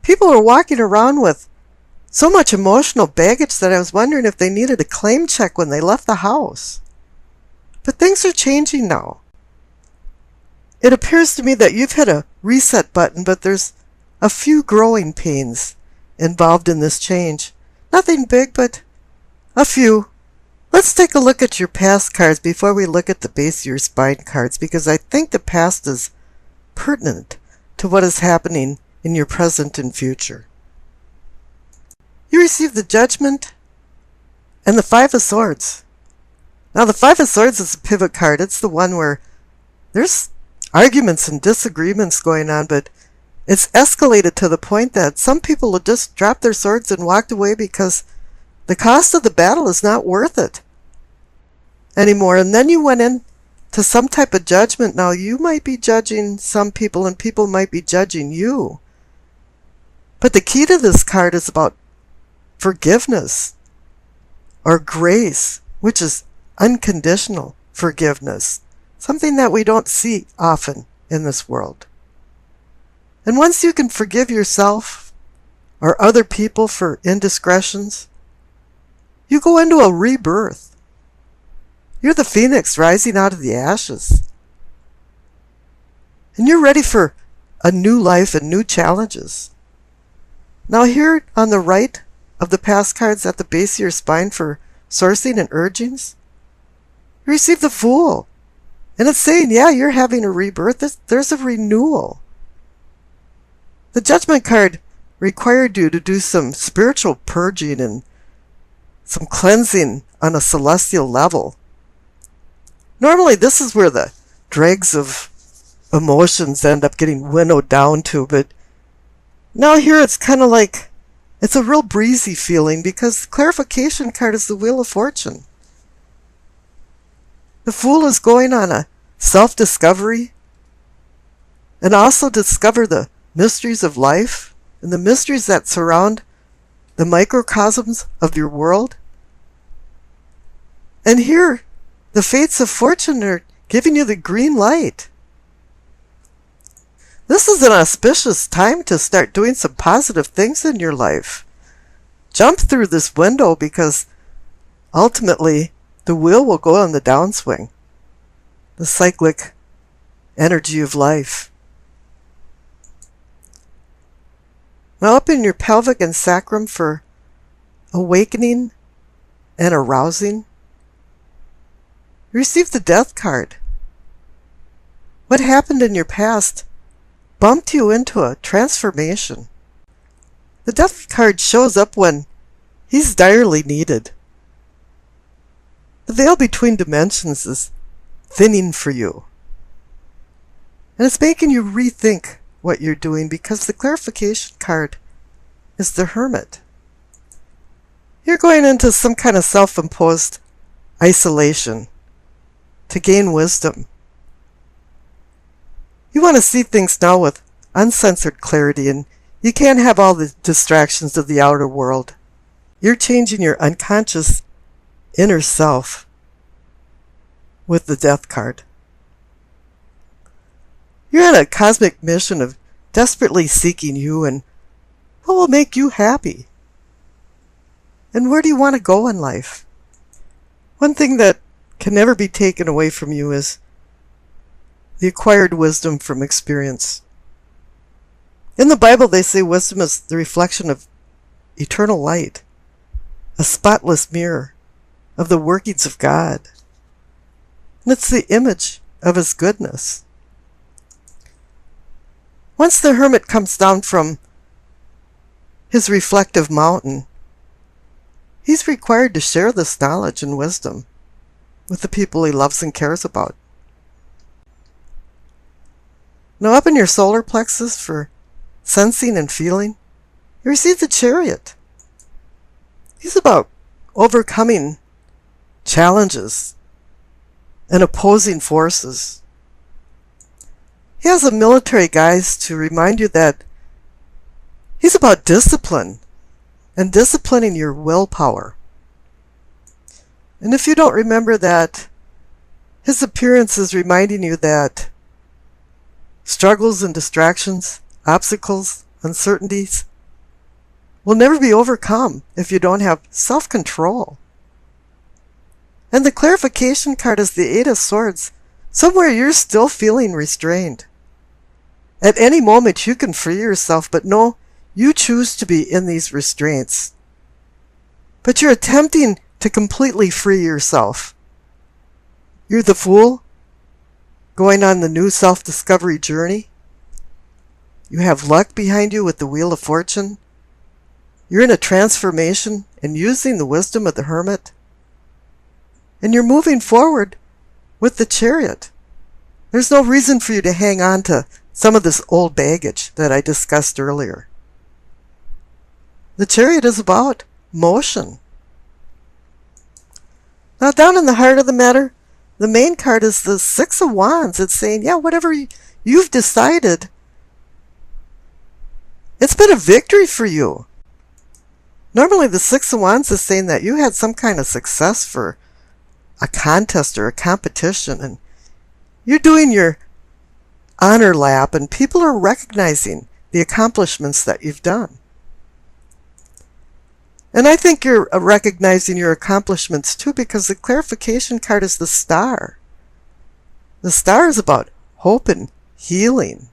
People are walking around with so much emotional baggage that I was wondering if they needed a claim check when they left the house. But things are changing now. It appears to me that you've hit a reset button, but there's a few growing pains involved in this change. Nothing big, but a few. Let's take a look at your past cards before we look at the base of your spine cards, because I think the past is pertinent to what is happening in your present and future. You receive the Judgment and the Five of Swords. Now, the Five of Swords is a pivot card. It's the one where there's arguments and disagreements going on, but it's escalated to the point that some people will just drop their swords and walked away because the cost of the battle is not worth it anymore. And then you went into some type of judgment. Now, you might be judging some people and people might be judging you. But the key to this card is about forgiveness or grace, which is unconditional forgiveness, something that we don't see often in this world. And once you can forgive yourself or other people for indiscretions, you go into a rebirth. You're the phoenix rising out of the ashes. And you're ready for a new life and new challenges. Now here on the right of the past cards at the base of your spine for sourcing and urgings, you receive the Fool. And it's saying, yeah, you're having a rebirth. There's a renewal. The Judgment card required you to do some spiritual purging and some cleansing on a celestial level. Normally, this is where the dregs of emotions end up getting winnowed down to, but now here it's kind of like it's a real breezy feeling because the clarification card is the Wheel of Fortune. The Fool is going on a self-discovery and also discover the mysteries of life and the mysteries that surround the microcosms of your world. And here, the fates of fortune are giving you the green light. This is an auspicious time to start doing some positive things in your life. Jump through this window because ultimately the wheel will go on the downswing. The cyclic energy of life. Now up in your pelvic and sacrum for awakening and arousing, receive the Death card. What happened in your past bumped you into a transformation. The Death card shows up when he's direly needed. The veil between dimensions is thinning for you. And it's making you rethink what you're doing because the clarification card is the Hermit. You're going into some kind of self-imposed isolation to gain wisdom. You want to see things now with uncensored clarity, and you can't have all the distractions of the outer world. You're changing your unconscious inner self with the Death card. You're on a cosmic mission of desperately seeking you and what will make you happy. And where do you want to go in life? One thing that can never be taken away from you is the acquired wisdom from experience. In the Bible, they say wisdom is the reflection of eternal light, a spotless mirror of the workings of God. And it's the image of His goodness. Once the Hermit comes down from his reflective mountain, he's required to share this knowledge and wisdom with the people he loves and cares about. Now up in your solar plexus for sensing and feeling, you receive the Chariot. He's about overcoming challenges and opposing forces. He has a military guise to remind you that he's about discipline and disciplining your willpower. And if you don't remember that, his appearance is reminding you that struggles and distractions, obstacles, uncertainties will never be overcome if you don't have self-control. And the clarification card is the Eight of Swords. Somewhere you're still feeling restrained. At any moment you can free yourself, but no, you choose to be in these restraints. But you're attempting to completely free yourself. You're the Fool, going on the new self-discovery journey. You have luck behind you with the Wheel of Fortune. You're in a transformation and using the wisdom of the Hermit. And you're moving forward with the Chariot. There's no reason for you to hang on to some of this old baggage that I discussed earlier. The Chariot is about motion. Now, down in the heart of the matter, the main card is the Six of Wands. It's saying, yeah, whatever you've decided, it's been a victory for you. Normally, the Six of Wands is saying that you had some kind of success for a contest or a competition, and you're doing your honor lap, and people are recognizing the accomplishments that you've done. And I think you're recognizing your accomplishments too, because the clarification card is the Star. The Star is about hope and healing.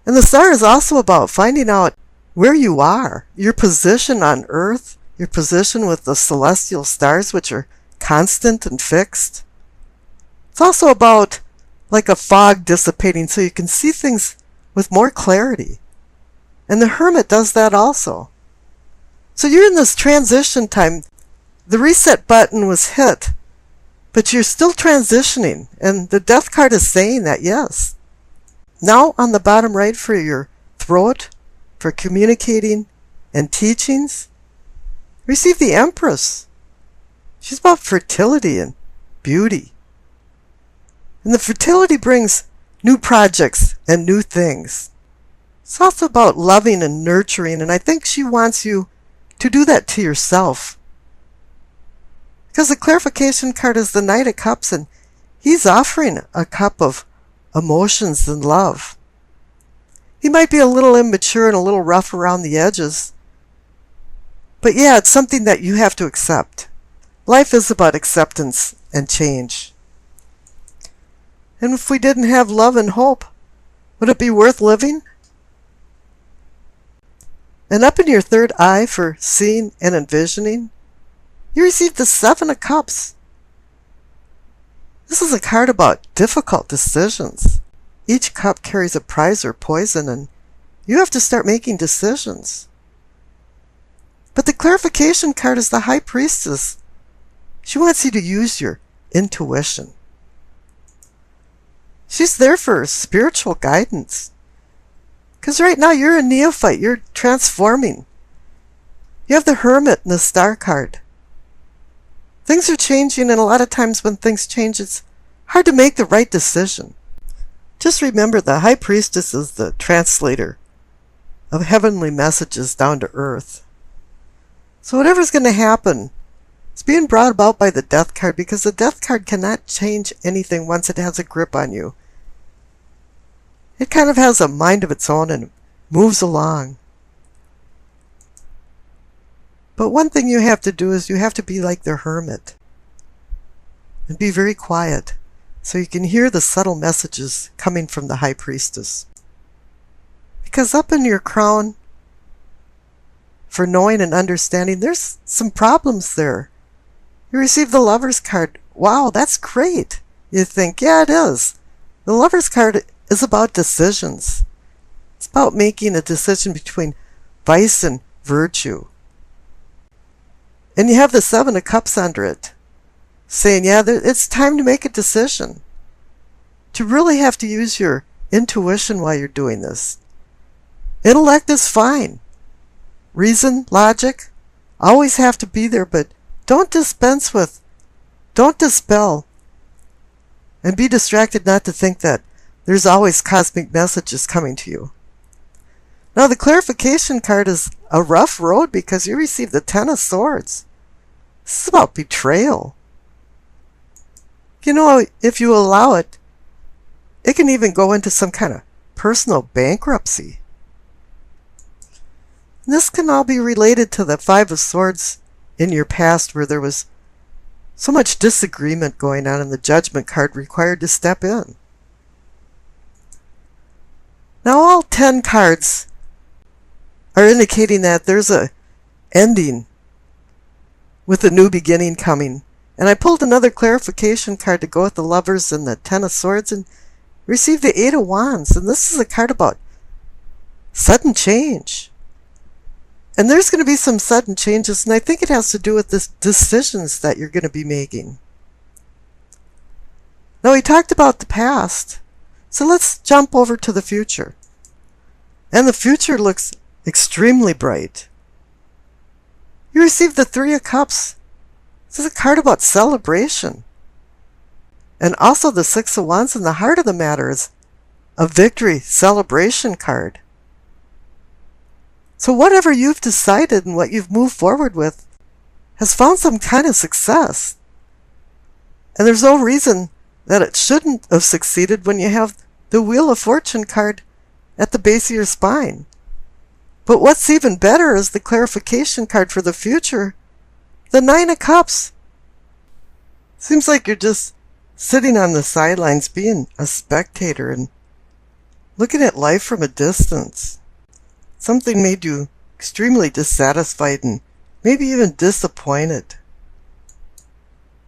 And the Star is also about finding out where you are, your position on Earth, your position with the celestial stars, which are constant and fixed. It's also about like a fog dissipating so you can see things with more clarity. And the Hermit does that also. So you're in this transition time. The reset button was hit, but you're still transitioning. And the Death card is saying that, yes. Now on the bottom right for your throat, for communicating and teachings, receive the Empress. She's about fertility and beauty. And the fertility brings new projects and new things. It's also about loving and nurturing, and I think she wants you to do that to yourself. Because the clarification card is the Knight of Cups, and he's offering a cup of emotions and love. He might be a little immature and a little rough around the edges, but yeah, it's something that you have to accept. Life is about acceptance and change. And if we didn't have love and hope, would it be worth living? And up in your third eye for seeing and envisioning, you receive the Seven of Cups. This is a card about difficult decisions. Each cup carries a prize or poison, and you have to start making decisions. But the clarification card is the High Priestess. She wants you to use your intuition. She's there for spiritual guidance. Because right now you're a neophyte. You're transforming. You have the Hermit and the Star card. Things are changing, and a lot of times when things change, it's hard to make the right decision. Just remember, the High Priestess is the translator of heavenly messages down to earth. So whatever's going to happen, it's being brought about by the Death card, because the Death card cannot change anything once it has a grip on you. It kind of has a mind of its own and moves along. But one thing you have to do is you have to be like the Hermit and be very quiet so you can hear the subtle messages coming from the High Priestess. Because up in your crown, for knowing and understanding, there's some problems there. You receive the Lover's card. Wow, that's great. You think, yeah, it is. The Lover's card is about decisions. It's about making a decision between vice and virtue. And you have the Seven of Cups under it, saying, yeah, it's time to make a decision. To really have to use your intuition while you're doing this. Intellect is fine. Reason, logic, always have to be there, but don't dispense with, don't dispel, and be distracted not to think that there's always cosmic messages coming to you. Now the clarification card is a rough road because you receive the Ten of Swords. This is about betrayal. You know, if you allow it, it can even go into some kind of personal bankruptcy. And this can all be related to the Five of Swords in your past, where there was so much disagreement going on and the Judgment card required to step in. Now all 10 cards are indicating that there's a ending with a new beginning coming. And I pulled another clarification card to go with the Lovers and the Ten of Swords and received the Eight of Wands. And this is a card about sudden change. And there's going to be some sudden changes, and I think it has to do with the decisions that you're going to be making. Now, we talked about the past, so let's jump over to the future. And the future looks extremely bright. You received the Three of Cups. This is a card about celebration. And also the Six of Wands, and the heart of the matter is a victory celebration card. So whatever you've decided and what you've moved forward with has found some kind of success. And there's no reason that it shouldn't have succeeded when you have the Wheel of Fortune card at the base of your spine. But what's even better is the clarification card for the future, the Nine of Cups. Seems like you're just sitting on the sidelines being a spectator and looking at life from a distance. Something made you extremely dissatisfied and maybe even disappointed.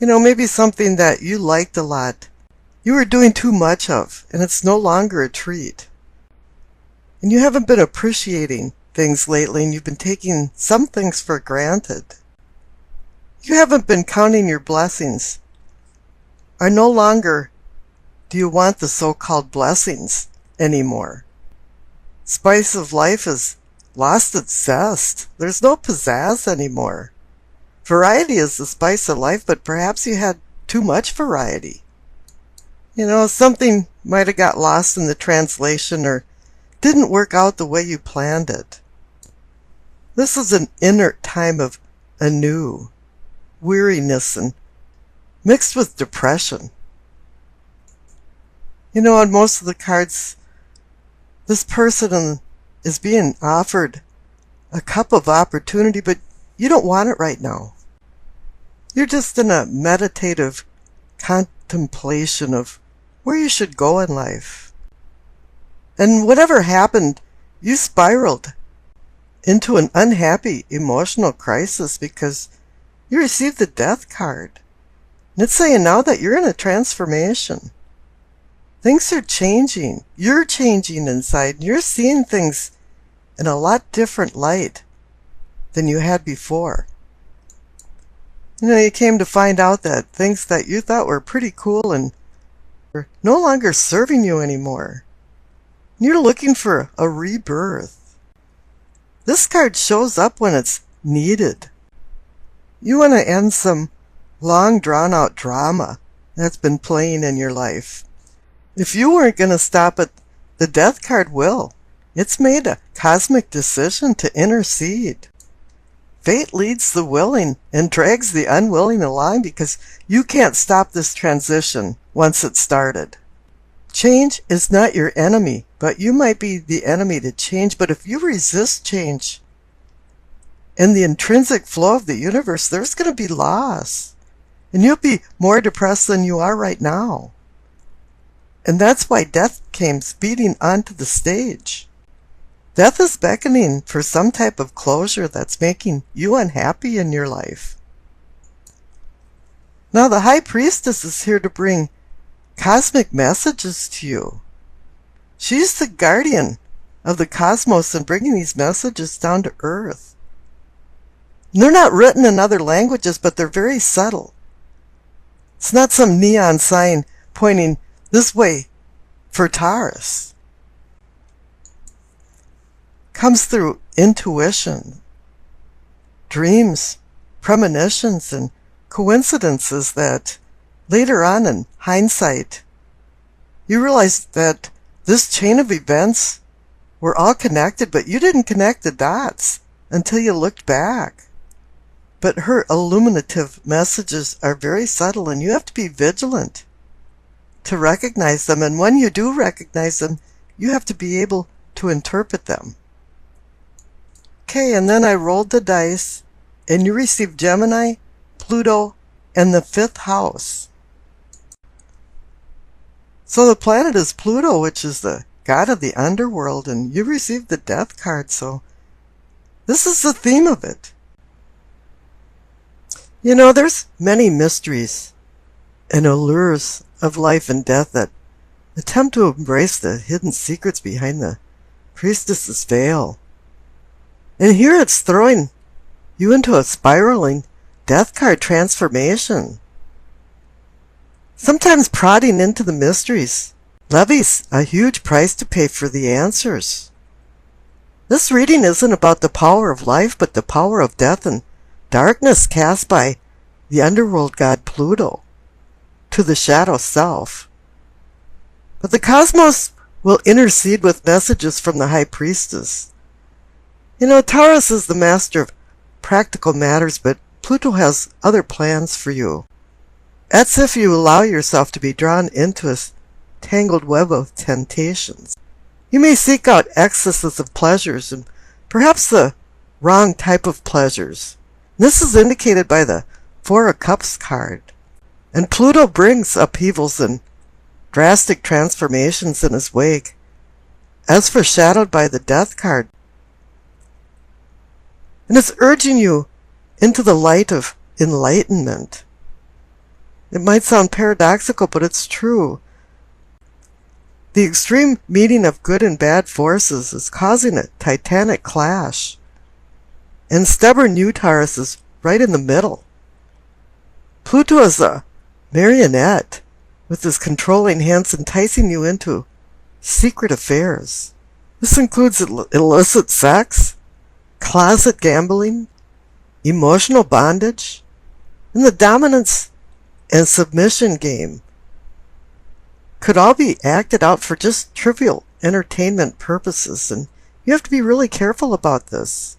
You know, maybe something that you liked a lot, you were doing too much of, and it's no longer a treat. And you haven't been appreciating things lately, and you've been taking some things for granted. You haven't been counting your blessings. Or no longer do you want the so-called blessings anymore. Spice of life has lost its zest. There's no pizzazz anymore. Variety is the spice of life, but perhaps you had too much variety. You know, something might have got lost in the translation or didn't work out the way you planned it. This is an inner time of anew, weariness, and mixed with depression. You know, on most of the cards, this person is being offered a cup of opportunity, but you don't want it right now. You're just in a meditative contemplation of where you should go in life. And whatever happened, you spiraled into an unhappy emotional crisis because you received the Death card. And it's saying now that you're in a transformation. Things are changing. You're changing inside. And you're seeing things in a lot different light than you had before. You know, you came to find out that things that you thought were pretty cool and are no longer serving you anymore. You're looking for a rebirth. This card shows up when it's needed. You want to end some long drawn-out drama that's been playing in your life. If you weren't going to stop it, the Death card will. It's made a cosmic decision to intercede. Fate leads the willing and drags the unwilling along because you can't stop this transition once it's started. Change is not your enemy, but you might be the enemy to change. But if you resist change and the intrinsic flow of the universe, there's going to be loss. And you'll be more depressed than you are right now. And that's why death came speeding onto the stage. Death is beckoning for some type of closure that's making you unhappy in your life. Now the High Priestess is here to bring cosmic messages to you. She's the guardian of the cosmos and bringing these messages down to earth. And they're not written in other languages, but they're very subtle. It's not some neon sign pointing this way for Taurus. Comes through intuition, dreams, premonitions, and coincidences that later on in hindsight, you realize that this chain of events were all connected, but you didn't connect the dots until you looked back. But her illuminative messages are very subtle, and you have to be vigilant to recognize them. And when you do recognize them, you have to be able to interpret them. Okay, and then I rolled the dice, and you received Gemini, Pluto, and the 5th house. So the planet is Pluto, which is the god of the underworld, and you received the Death card, so this is the theme of it. You know, there's many mysteries and allures of life and death that attempt to embrace the hidden secrets behind the priestess's veil. And here it's throwing you into a spiraling Death card transformation. Sometimes prodding into the mysteries levies a huge price to pay for the answers. This reading isn't about the power of life, but the power of death and darkness cast by the underworld god Pluto to the shadow self. But the cosmos will intercede with messages from the high priestess. You know, Taurus is the master of practical matters, but Pluto has other plans for you. That's if you allow yourself to be drawn into a tangled web of temptations. You may seek out excesses of pleasures, and perhaps the wrong type of pleasures. This is indicated by the 4 of Cups card. And Pluto brings upheavals and drastic transformations in his wake, as foreshadowed by the Death card. And it's urging you into the light of enlightenment. It might sound paradoxical, but it's true. The extreme meeting of good and bad forces is causing a titanic clash. And stubborn you, Taurus, is right in the middle. Pluto is a marionette, with his controlling hands enticing you into secret affairs. This includes illicit sex, closet gambling, emotional bondage, and the dominance and submission game. Could all be acted out for just trivial entertainment purposes, and you have to be really careful about this.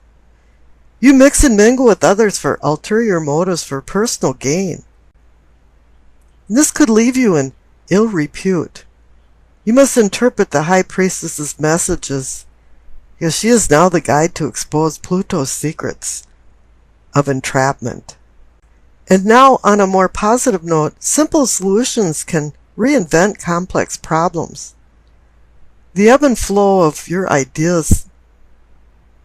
You mix and mingle with others for ulterior motives for personal gain. This could leave you in ill repute. You must interpret the High Priestess's messages, because she is now the guide to expose Pluto's secrets of entrapment. And now, on a more positive note, simple solutions can reinvent complex problems. The ebb and flow of your ideas,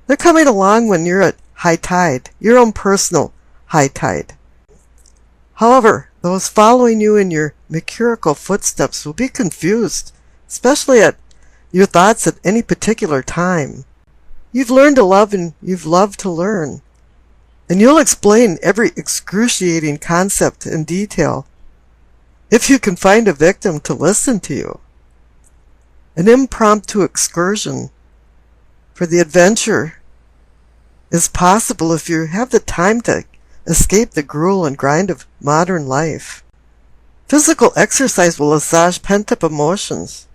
they're coming along when you're at high tide, your own personal high tide. However, those following you in your mercurial footsteps will be confused, especially at your thoughts at any particular time. You've learned to love and you've loved to learn. And you'll explain every excruciating concept in detail if you can find a victim to listen to you. An impromptu excursion for the adventure is possible if you have the time to escape the gruel and grind of modern life. Physical exercise will assuage pent-up emotions.